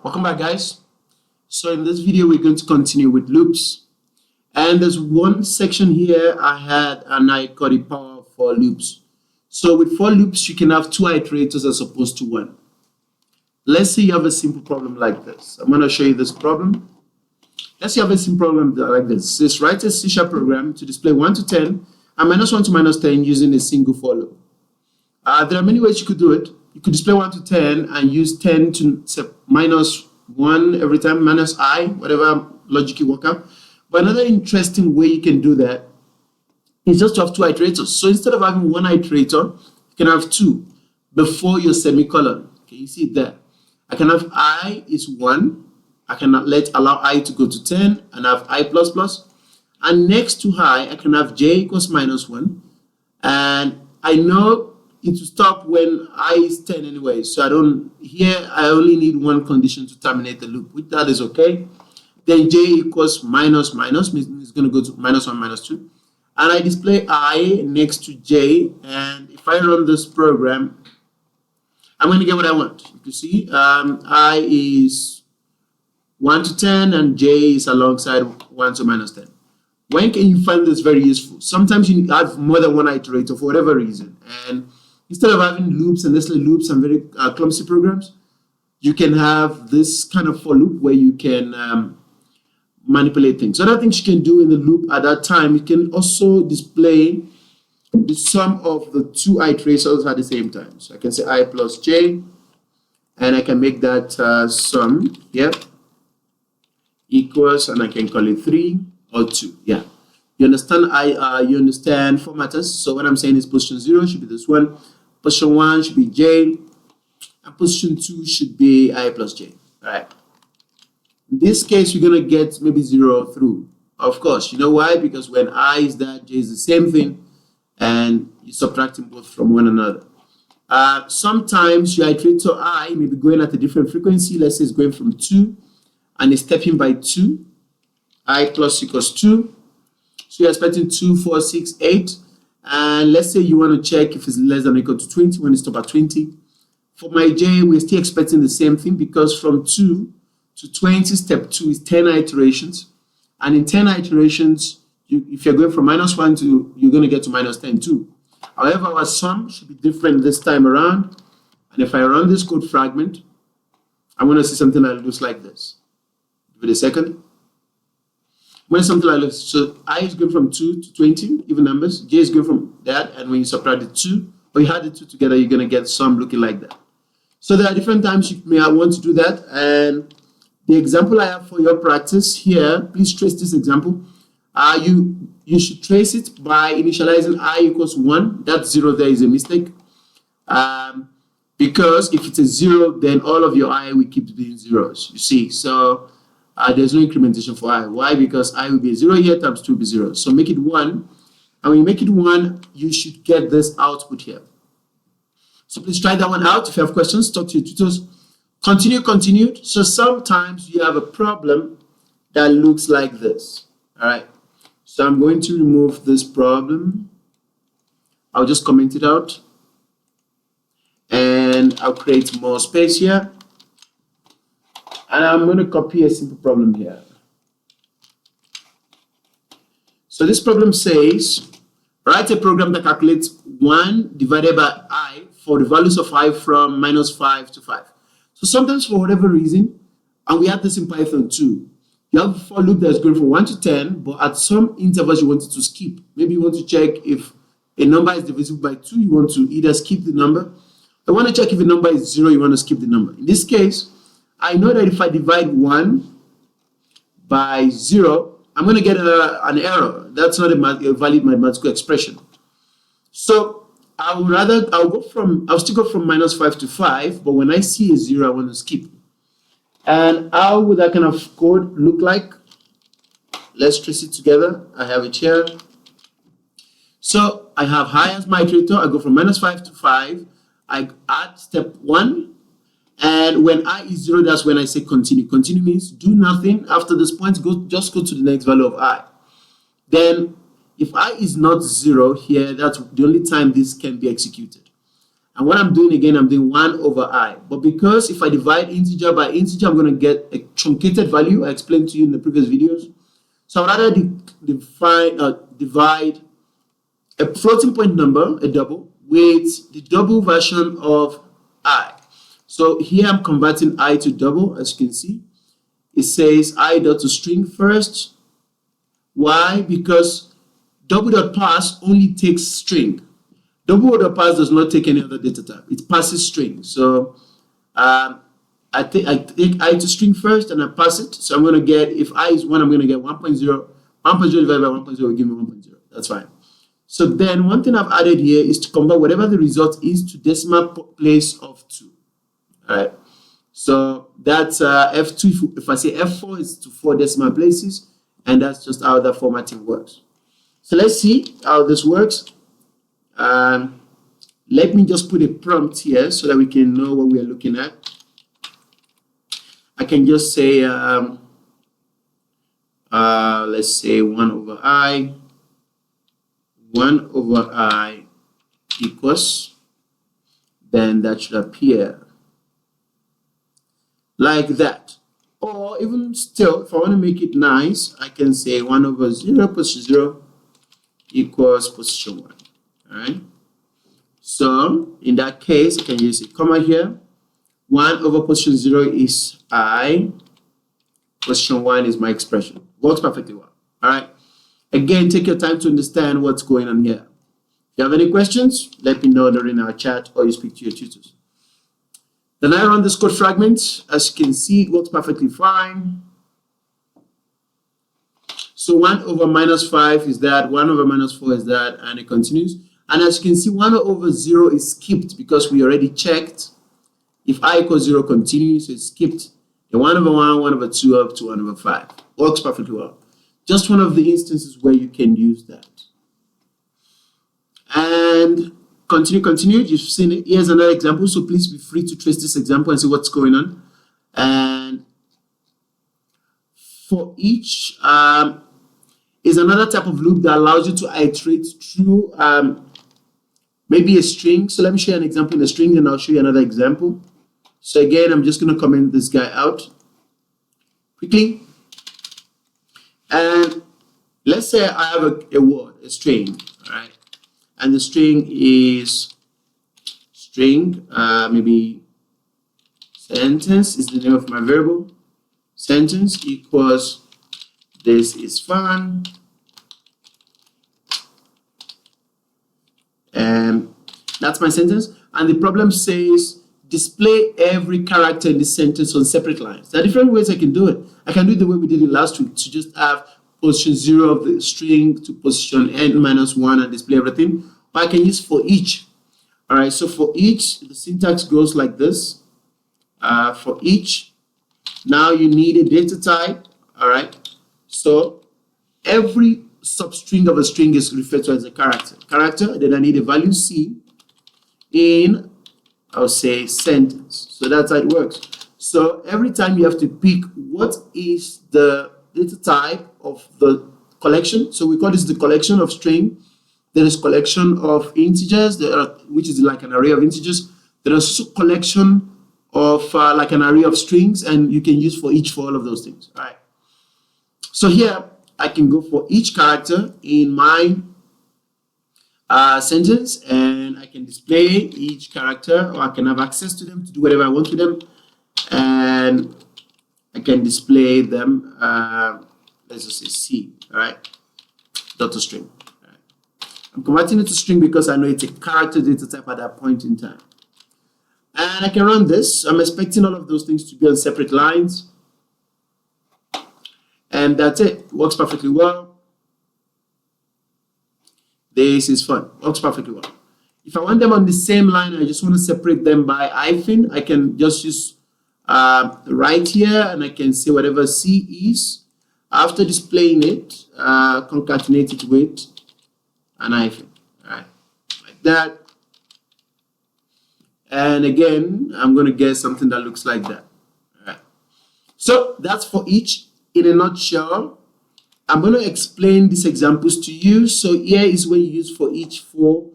Welcome back, guys. So in this video we're going to continue with loops, and there's one section here I had and I called it power for loops. So with for loops you can have two iterators as opposed to one. Let's say you have a simple problem like this. I'm going to show you this problem. Let's say you have a simple problem like this. It says write a C# program to display 1 to 10 and -1 to -10 using a single for loop. There are many ways you could do it. You could display 1 to 10 and use 10 to say -1 every time, minus I, whatever logic you work out. But another interesting way you can do that is just to have two iterators. So instead of having one iterator, you can have two before your semicolon. Okay, you see it there. I can have I is 1. I can allow I to go to 10 and have I plus plus. And next to I can have j equals -1. And I know it will stop when I is 10 anyway. So I only need one condition to terminate the loop, which that is okay. Then j equals minus, means it's going to go to -1, -2. And I display I next to j. And if I run this program, I'm going to get what I want. You can see I is 1 to 10 and j is alongside 1 to -10. When can you find this very useful? Sometimes you have more than one iterator for whatever reason. And instead of having loops and necessarily loops and very clumsy programs, you can have this kind of for loop where you can manipulate things. So other things you can do in the loop at that time, you can also display the sum of the two iterators at the same time. So I can say I plus j, and I can make that sum here equals, and I can call it 3 or 2. Yeah, you understand? You understand formatters. So what I'm saying is position 0 should be this one, position 1 should be j, and position 2 should be I plus j. All right. In this case, you're gonna get maybe 0 through. Of course, you know why? Because when I is that, j is the same thing, and you're subtracting both from one another. Sometimes your iterator I may be going at a different frequency. Let's say it's going from 2 and it's stepping by 2. I plus equals 2. So you're expecting 2, 4, 6, 8. And let's say you want to check if it's less than or equal to 20 when it's stop at 20. For my j, we're still expecting the same thing because from 2 to 20, step 2 is 10 iterations. And in 10 iterations, if you're going from -1 to, you're going to get to -10 too. However, our sum should be different this time around. And if I run this code fragment, I'm going to see something that looks like this. Give it a second. When something like this, so I is going from 2 to 20, even numbers. J is going from that, and when you subtract the 2, or you add the 2 together, you're going to get some looking like that. So there are different times you may want to do that, and the example I have for your practice here, please trace this example. You should trace it by initializing I equals 1. That 0 there is a mistake, because if it's a 0, then all of your I will keep being zeros. You see, so. There's no incrementation for I. Why? Because I will be 0 here times 2 will be 0. So make it 1. And when you make it 1, you should get this output here. So please try that one out. If you have questions, talk to your tutors. Continued. So sometimes you have a problem that looks like this. All right. So I'm going to remove this problem. I'll just comment it out. And I'll create more space here. And I'm going to copy a simple problem here. So this problem says, write a program that calculates 1 divided by I for the values of I from -5 to 5. So sometimes for whatever reason, and we have this in Python too, you have a for loop that's going from 1 to 10, but at some intervals you want it to skip. Maybe you want to check if a number is divisible by 2, you want to either skip the number. I want to check if a number is 0, you want to skip the number. In this case, I know that if I divide 1 by 0, I'm going to get an error. That's not a valid mathematical expression. So I'll still go from -5 to 5, but when I see a 0, I want to skip. And how would that kind of code look like? Let's trace it together. I have it here. So I have I as my iterator. I go from -5 to 5. I add step 1. And when I is 0, that's when I say continue. Continue means do nothing after this point. Just go to the next value of I. Then if I is not 0 here, that's the only time this can be executed. And what I'm doing again, I'm doing 1 over I. But because if I divide integer by integer, I'm going to get a truncated value. I explained to you in the previous videos. So I'd rather divide a floating point number, a double, with the double version of I. So here I'm converting I to double, as you can see. It says I dot to string first. Why? Because double dot parse only takes string. Double dot parse does not take any other data type. It passes string. So I take I to string first and I pass it. So I'm going to get, if I is 1, I'm going to get 1.0. 1.0 divided by 1.0 will give me 1.0. That's fine. So then one thing I've added here is to convert whatever the result is to decimal place of 2. All right. So that's F2. If I say F4, it's to 4 decimal places. And that's just how the formatting works. So let's see how this works. Let me just put a prompt here so that we can know what we are looking at. I can just say, let's say 1 over I. 1 over I equals, then that should appear like that. Or even still, if I want to make it nice, I can say 1 over 0 position 0 equals position 1. All right. So in that case, I can use a comma here. 1 over position 0 is I. Position 1 is my expression. Works perfectly well. All right. Again, take your time to understand what's going on here. If you have any questions, let me know during our chat or you speak to your tutors. Then I run this code fragment. As you can see, it works perfectly fine. So 1 over minus 5 is that, 1 over minus 4 is that, and it continues. And as you can see, 1 over 0 is skipped because we already checked. If I equals 0 continues, so it's skipped. The 1 over 1, 1 over 2 up to 1 over 5. Works perfectly well. Just one of the instances where you can use that. And continue. You've seen it. Here's another example. So please be free to trace this example and see what's going on. And for each is another type of loop that allows you to iterate through maybe a string. So let me show you an example in a string, and I'll show you another example. So again, I'm just going to comment this guy out quickly. And let's say I have a word, a string, all right? And the string is string, maybe sentence is the name of my variable. Sentence equals this is fun. And that's my sentence. And the problem says display every character in this sentence on separate lines. There are different ways I can do it. I can do it the way we did it last week, to just have position 0 of the string to position n-1 and display everything. Or I can use for each. All right, so for each, the syntax goes like this. For each, now you need a data type. All right, so every substring of a string is referred to as a character. Then I need a value C in, I'll say, sentence. So that's how it works. So every time you have to pick what is the data type of the collection. So we call this the collection of string. There is collection of integers, which is like an array of integers. There is also collection of like an array of strings, and you can use for each for all of those things. All right. So here I can go for each character in my sentence, and I can display each character, or I can have access to them to do whatever I want with them, and I can display them. Let's just say C. All right, dot to string. All right. I'm converting it to string because I know it's a character data type at that point in time. And I can run this. I'm expecting all of those things to be on separate lines. And that's it. Works perfectly well. This is fun. Works perfectly well. If I want them on the same line, I just want to separate them by hyphen. I can just use right here, and I can say whatever C is. After displaying it, concatenate it with an hyphen. All right, like that. And again, I'm going to get something that looks like that. All right. So that's for each in a nutshell. I'm going to explain these examples to you. So here is where you use for each for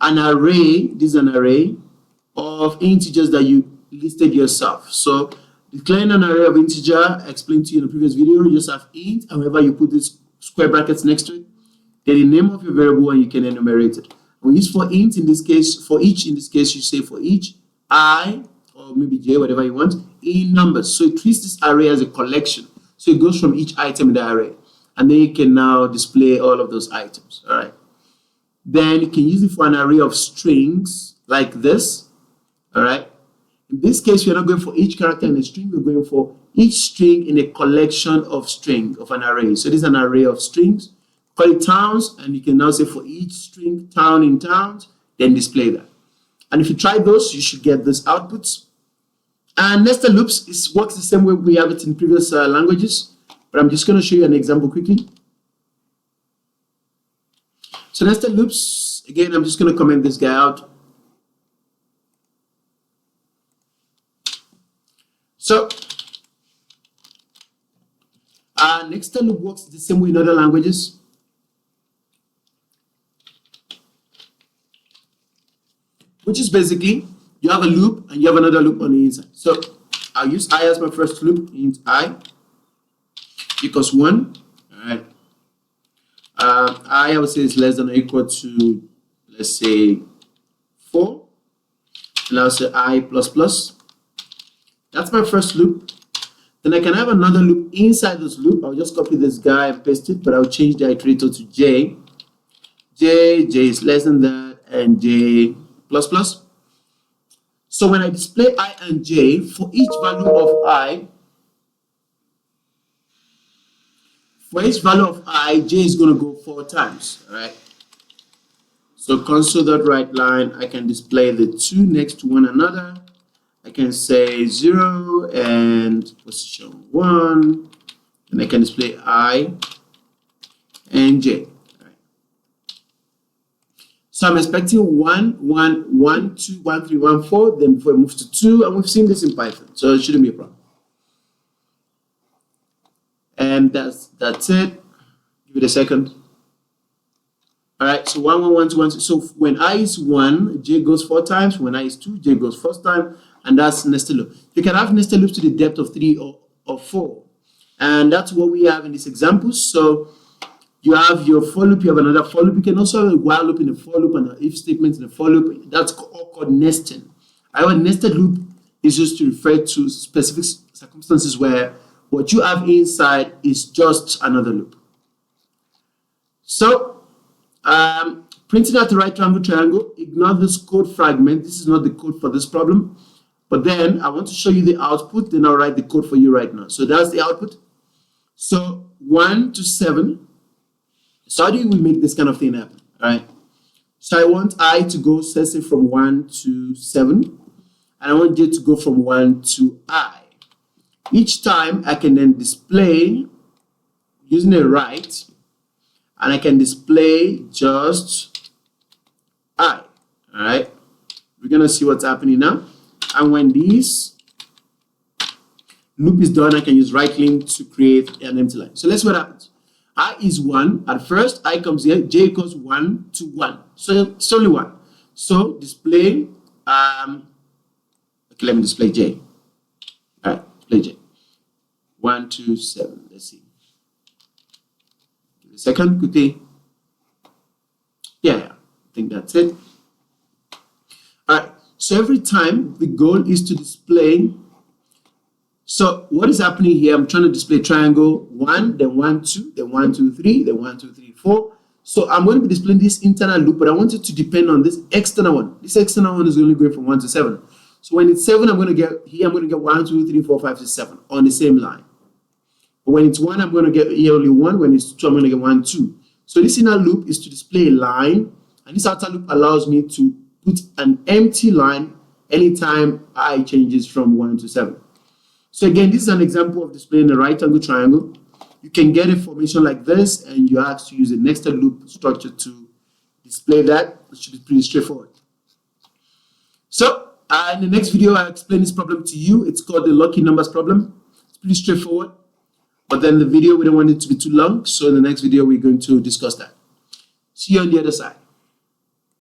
an array. This is an array. of integers that you listed yourself. So declaring an array of integer, I explained to you in the previous video, you just have int, and whenever you put these square brackets next to it, then the name of your variable, and you can enumerate it. We use for int in this case, for each in this case, you say for each I, or maybe j, whatever you want, in numbers. So it treats this array as a collection. So it goes from each item in the array. And then you can now display all of those items. All right. Then you can use it for an array of strings like this. All right. In this case, we're not going for each character in a string. We're going for each string in a collection of string of an array. So this is an array of strings. Call it towns, and you can now say for each string town in towns, then display that. And if you try those, you should get those outputs. And nested loops works the same way we have it in previous languages, but I'm just going to show you an example quickly. So nested loops, again, I'm just going to comment this guy out. So nested loop works the same way in other languages. Which is basically, you have a loop and you have another loop on the inside. So I'll use I as my first loop, int I equals 1. All right. I would say is less than or equal to, let's say, 4. And I'll say I plus plus. That's my first loop. Then I can have another loop inside this loop. I'll just copy this guy and paste it, but I'll change the iterator to j. J is less than that, and j plus plus. So when I display I and j, for each value of I, j is going to go 4 times. All right. So console.writeLine, I can display the 2 next to one another. I can say 0 and position 1, and I can display I and j. So I'm expecting 1, 1, 1, 2, 1, 3, 1, 4, then before it moves to 2, and we've seen this in Python, so it shouldn't be a problem. And that's it. Give it a second. All right, so 1, 1, 1, 2, 1, 2. So when I is 1, j goes 4 times. When I is 2, j goes first time, and that's nested loop. You can have nested loops to the depth of 3 or 4, and that's what we have in this example. So you have your for loop, you have another for loop. You can also have a while loop in the for loop and an if statement in the for loop. That's all called nesting. However, nested loop is used to refer to specific circumstances where what you have inside is just another loop. So, printing out the right triangle, ignore this code fragment. This is not the code for this problem. But then I want to show you the output. Then I'll write the code for you right now. So that's the output. So 1 to 7. So how do we make this kind of thing happen? All right. So I want I to go, let's say, from 1 to 7. And I want j to go from 1 to I. Each time I can then display using a write, and I can display just I. All right. We're going to see what's happening now. And when this loop is done, I can use right link to create an empty line. So let's see what happens. I is 1. At first, I comes here. J equals 1 to 1. So it's only 1. So display, okay, let me display J. All right, display J. 1 to 7. Let's see. Give it a second, quickly. Yeah, I think that's it. All right. So every time the goal is to display. So what is happening here? I'm trying to display triangle 1, then 1, 2, then 1, 2, 3, then 1, 2, 3, 4. So I'm going to be displaying this internal loop, but I want it to depend on this external one. This external one is only going from 1 to 7. So when it's 7, I'm going to get here, I'm going to get 1, 2, 3, 4, 5, 6, 7 on the same line. But when it's 1, I'm going to get here only 1. When it's 2, I'm going to get 1, 2. So this inner loop is to display a line, and this outer loop allows me to put an empty line anytime I changes from 1 to 7. So again, this is an example of displaying a right angle triangle. You can get a formation like this, and you have to use a nested loop structure to display that. It should be pretty straightforward. So in the next video, I'll explain this problem to you. It's called the lucky numbers problem. It's pretty straightforward. But then the video, we don't want it to be too long. So in the next video, we're going to discuss that. See you on the other side.